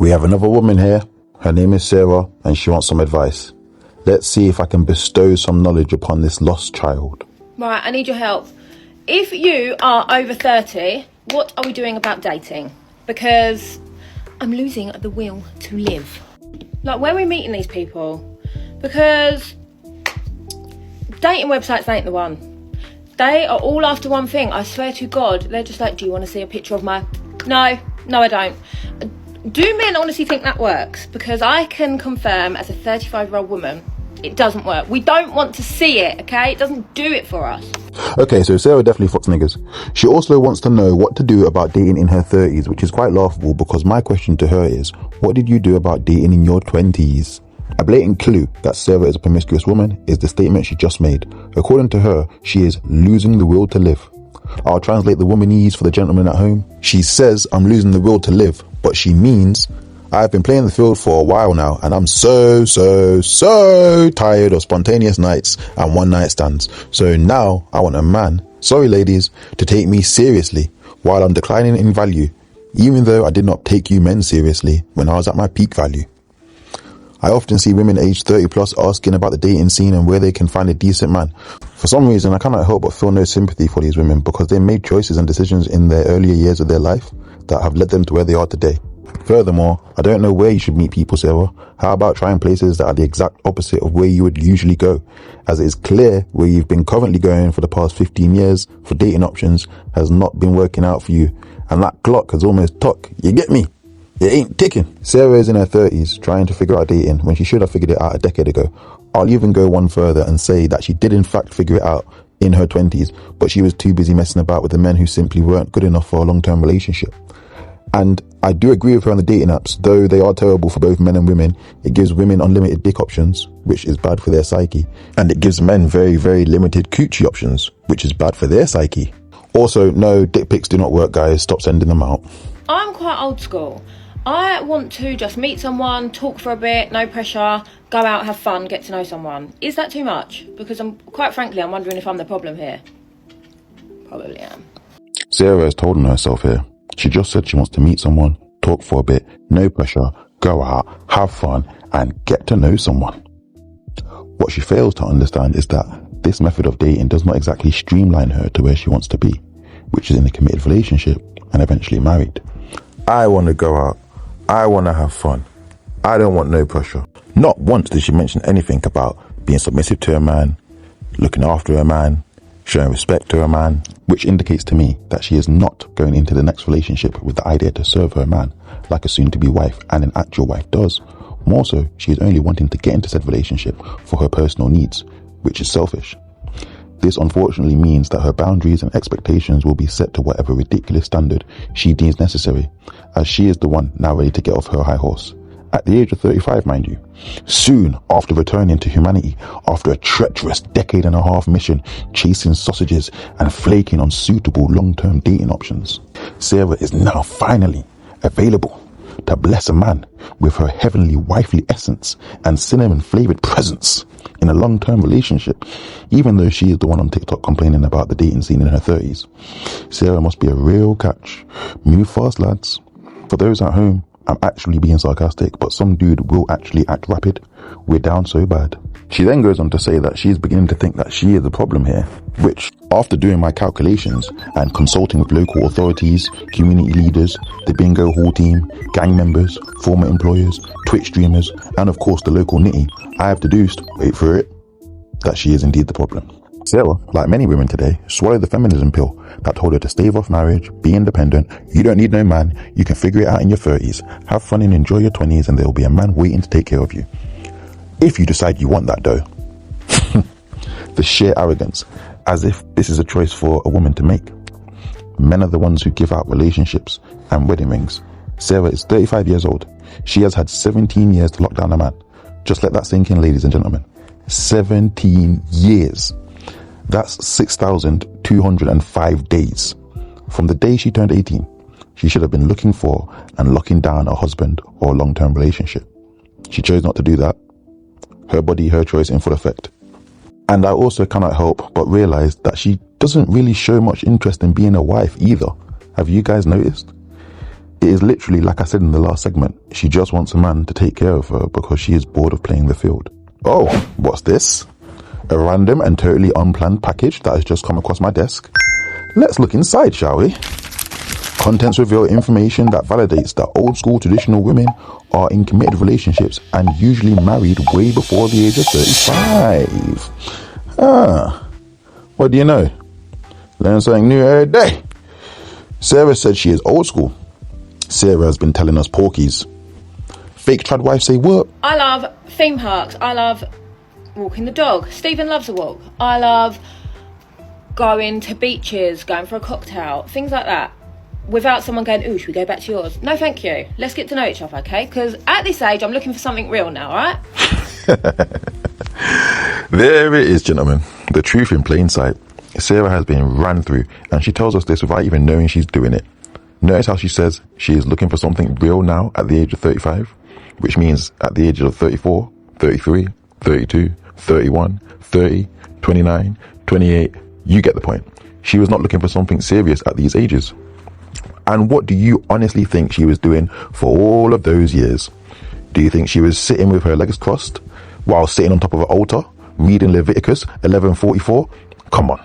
We have another woman here. Her name is Sarah, and she wants some advice. Let's see if I can bestow some knowledge upon this lost child. Right, I need your help. If you are over 30, what are we doing about dating? Because I'm losing the will to live. Like, where are we meeting these people? Because dating websites ain't the one. They are all after one thing. I swear to God, they're just like, do you want to see a picture of my... No, I don't. Do men honestly think that works? Because I can confirm as a 35-year-old woman, it doesn't work. We don't want to see it, okay? It doesn't do it for us. Okay, so Sarah definitely fucks niggas. She also wants to know what to do about dating in her 30s, which is quite laughable because my question to her is, what did you do about dating in your 20s? A blatant clue that Sarah is a promiscuous woman is the statement she just made. According to her, she is losing the will to live. I'll translate the womanese for the gentleman at home. She says, I'm losing the will to live, but she means, I've been playing the field for a while now, and I'm so tired of spontaneous nights and one-night stands. So now I want a man, sorry ladies, to take me seriously while I'm declining in value, even though I did not take you men seriously when I was at my peak value. I often see women aged 30 plus asking about the dating scene and where they can find a decent man. For some reason, I cannot help but feel no sympathy for these women because they made choices and decisions in their earlier years of their life that have led them to where they are today. Furthermore, I don't know where you should meet people, Sarah. How about trying places that are the exact opposite of where you would usually go? As it is clear where you've been currently going for the past 15 years for dating options has not been working out for you. And that clock has almost tuck. You get me? It ain't ticking. Sarah is in her 30s trying to figure out dating when she should have figured it out a decade ago. I'll even go one further and say that she did in fact figure it out in her 20s, but she was too busy messing about with the men who simply weren't good enough for a long-term relationship. And I do agree with her on the dating apps, though they are terrible for both men and women. It gives women unlimited dick options, which is bad for their psyche. And it gives men very, very limited coochie options, which is bad for their psyche. Also, no, dick pics do not work, guys. Stop sending them out. I'm quite old school. I want to just meet someone, talk for a bit, no pressure, go out, have fun, get to know someone. Is that too much? Because quite frankly, I'm wondering if I'm the problem here. Probably am. Sarah has told on herself here. She just said she wants to meet someone, talk for a bit, no pressure, go out, have fun, and get to know someone. What she fails to understand is that this method of dating does not exactly streamline her to where she wants to be, which is in a committed relationship and eventually married. I want to go out. I want to have fun. I don't want no pressure. Not once did she mention anything about being submissive to a man, looking after a man, showing respect to a man, which indicates to me that she is not going into the next relationship with the idea to serve her man like a soon-to-be wife and an actual wife does. More so, she is only wanting to get into said relationship for her personal needs, which is selfish. This unfortunately means that her boundaries and expectations will be set to whatever ridiculous standard she deems necessary, as she is the one now ready to get off her high horse. At the age of 35, mind you. Soon after returning to humanity, after a treacherous decade-and-a-half mission, chasing sausages and flaking on suitable long-term dating options, Sarah is now finally available to bless a man with her heavenly wifely essence and cinnamon-flavored presence in a long-term relationship, even though she is the one on TikTok complaining about the dating scene in her 30s. Sarah must be a real catch. Move fast, lads. For those at home, I'm actually being sarcastic, but some dude will actually act rapid. We're down so bad. She then goes on to say that she is beginning to think that she is the problem here, which, after doing my calculations and consulting with local authorities, community leaders, the bingo hall team, gang members, former employers, Twitch streamers, and of course the local nitty, I have deduced, wait for it, that she is indeed the problem. Sarah, like many women today, swallowed the feminism pill that told her to stave off marriage, be independent, you don't need no man, you can figure it out in your 30s, have fun and enjoy your 20s, and there will be a man waiting to take care of you. If you decide you want that though. The sheer arrogance, as if this is a choice for a woman to make. Men are the ones who give out relationships and wedding rings. Sarah is 35 years old. She has had 17 years to lock down a man. Just let that sink in, ladies and gentlemen. 17 years. That's 6,205 days. From the day she turned 18, she should have been looking for and locking down a husband or a long-term relationship. She chose not to do that. Her body, her choice in full effect. And I also cannot help but realize that she doesn't really show much interest in being a wife either. Have you guys noticed? It is literally like I said in the last segment. She just wants a man to take care of her because she is bored of playing the field. Oh, what's this? A random and totally unplanned package that has just come across my desk. Let's look inside, shall we? Contents reveal information that validates that old school traditional women are in committed relationships and usually married way before the age of 35. What do you know? Learn something new every day. Sarah said she is old school. Sarah has been telling us porkies. Fake trad wife say what? I love theme parks. I love walking the dog. Stephen loves a walk. I love going to beaches, going for a cocktail, things like that. Without someone going, ooh, should we go back to yours? No, thank you. Let's get to know each other, okay? Because at this age, I'm looking for something real now, all right? There it is, gentlemen. The truth in plain sight. Sarah has been ran through, and she tells us this without even knowing she's doing it. Notice how she says she is looking for something real now at the age of 35, which means at the age of 34, 33, 32, 31, 30, 29, 28, you get the point. She was not looking for something serious at these ages. And what do you honestly think she was doing for all of those years? Do you think she was sitting with her legs crossed while sitting on top of an altar, reading Leviticus 11:44? Come on.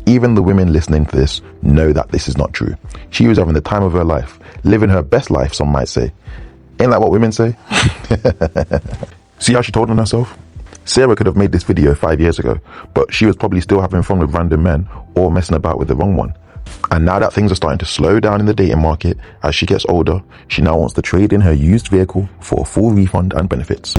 Even the women listening to this know that this is not true. She was having the time of her life, living her best life, some might say. Ain't that what women say? See how she told on herself? Sarah could have made this video 5 years ago, but she was probably still having fun with random men or messing about with the wrong one. And now that things are starting to slow down in the dating market, as she gets older, she now wants to trade in her used vehicle for a full refund and benefits.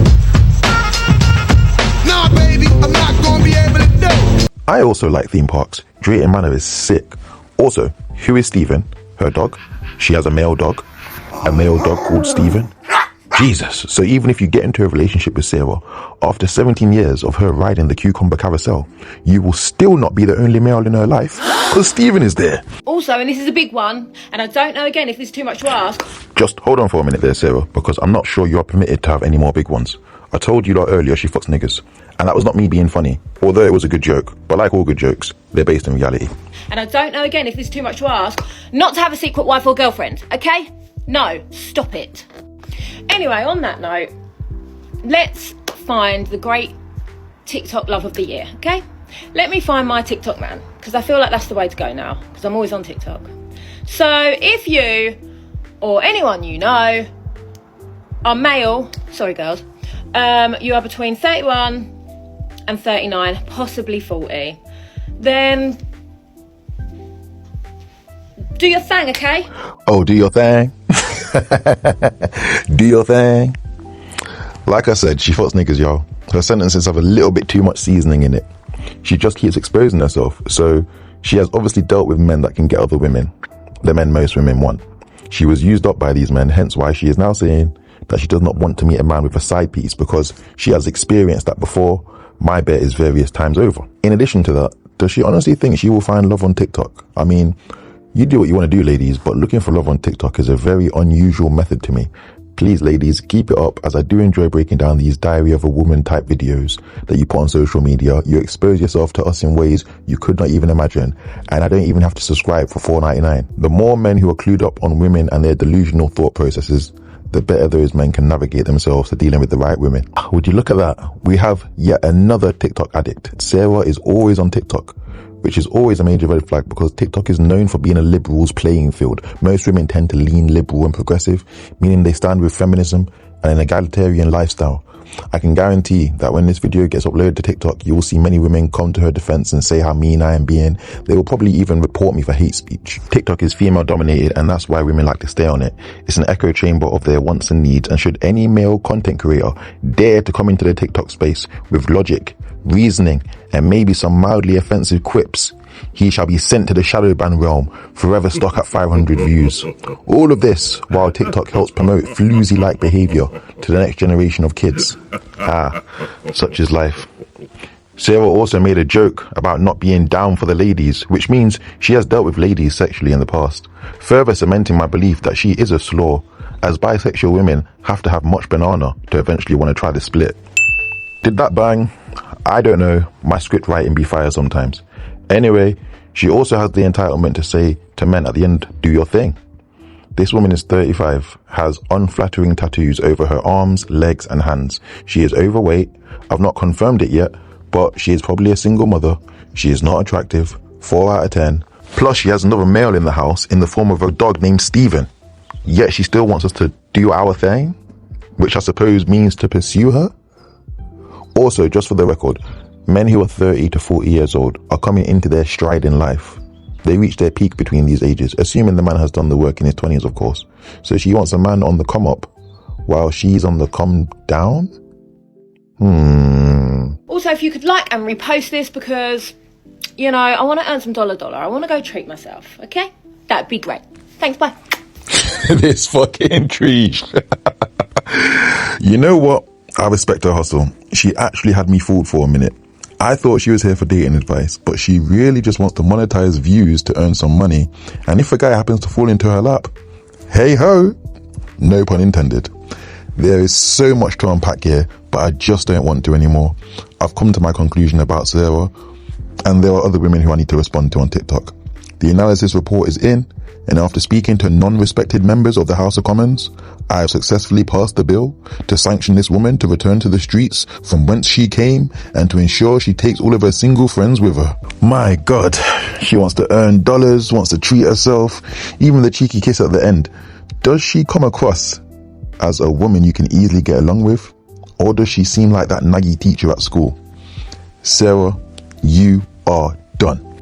Nah, baby, I'm not gonna be able to do. I also like theme parks. Drayton Manor is sick. Also, who is Stephen? Her dog? She has a male dog called Stephen. Jesus. So even if you get into a relationship with Sarah, after 17 years of her riding the cucumber carousel, you will still not be the only male in her life, because Stephen is there. Also, and this is a big one, and I don't know again if this is too much to ask. Just hold on for a minute there, Sarah, because I'm not sure you are permitted to have any more big ones. I told you lot earlier she fucks niggas, and that was not me being funny, although it was a good joke. But like all good jokes, they're based in reality. And I don't know again if this is too much to ask, not to have a secret wife or girlfriend, okay? No, stop it. Anyway, on that note, let's find the great TikTok love of the year, okay? Let me find my TikTok man, because I feel like that's the way to go now, because I'm always on TikTok. So if you, or anyone you know, are male, sorry girls, you are between 31 and 39, possibly 40, then do your thing, okay? Oh, do your thing. Do your thing. Like I said, she fucks niggas, y'all. Her sentences have a little bit too much seasoning in it. She just keeps exposing herself. So she has obviously dealt with men that can get other women, the men most women want. She was used up by these men, hence why she is now saying that she does not want to meet a man with a side piece, because she has experienced that before. My bet is various times over. In addition to that, does she honestly think she will find love on TikTok? I mean, you do what you want to do, ladies, but looking for love on TikTok is a very unusual method to me. Please, ladies, keep it up, as I do enjoy breaking down these diary of a woman type videos that you put on social media. You expose yourself to us in ways you could not even imagine, and I don't even have to subscribe for $4.99. The more men who are clued up on women and their delusional thought processes, the better those men can navigate themselves to dealing with the right women. Would you look at that? We have yet another TikTok addict. Sarah is always on TikTok, which is always a major red flag, because TikTok is known for being a liberal's playing field. Most women tend to lean liberal and progressive, meaning they stand with feminism and an egalitarian lifestyle. I can guarantee that when this video gets uploaded to TikTok, you will see many women come to her defense and say how mean I am being. They will probably even report me for hate speech. TikTok is female dominated, and that's why women like to stay on it. It's an echo chamber of their wants and needs, and should any male content creator dare to come into the TikTok space with logic, reasoning, and maybe some mildly offensive quips, he shall be sent to the shadow ban realm, forever stuck at 500 views. All of this while TikTok helps promote floozy-like behavior to the next generation of kids. Such is life. Sarah also made a joke about not being down for the ladies, which means she has dealt with ladies sexually in the past, further cementing my belief that she is a slaw, as bisexual women have to have much banana to eventually want to try the split. Did that bang? I don't know. My script writing be fire sometimes. Anyway, she also has the entitlement to say to men at the end, do your thing. This woman is 35, has unflattering tattoos over her arms, legs and hands. She is overweight. I've not confirmed it yet, but she is probably a single mother. She is not attractive. 4 out of 10. Plus she has another male in the house in the form of a dog named Steven. Yet she still wants us to do our thing, which I suppose means to pursue her. Also, just for the record, men who are 30 to 40 years old are coming into their stride in life. They reach their peak between these ages, assuming the man has done the work in his 20s, of course. So she wants a man on the come up while she's on the come down? Also, if you could like and repost this because, you know, I want to earn some dollar. I want to go treat myself, okay? That'd be great. Thanks, bye. This fucking treat. You know what? I respect her hustle. She actually had me fooled for a minute. I thought she was here for dating advice, but she really just wants to monetize views to earn some money. And if a guy happens to fall into her lap, hey ho, no pun intended. There is so much to unpack here, but I just don't want to anymore. I've come to my conclusion about Sarah, and there are other women who I need to respond to on TikTok. The analysis report is in, and after speaking to non-respected members of the House of Commons, I have successfully passed the bill to sanction this woman to return to the streets from whence she came and to ensure she takes all of her single friends with her. My God, she wants to earn dollars, wants to treat herself, even the cheeky kiss at the end. Does she come across as a woman you can easily get along with? Or does she seem like that naggy teacher at school? Sarah, you are done.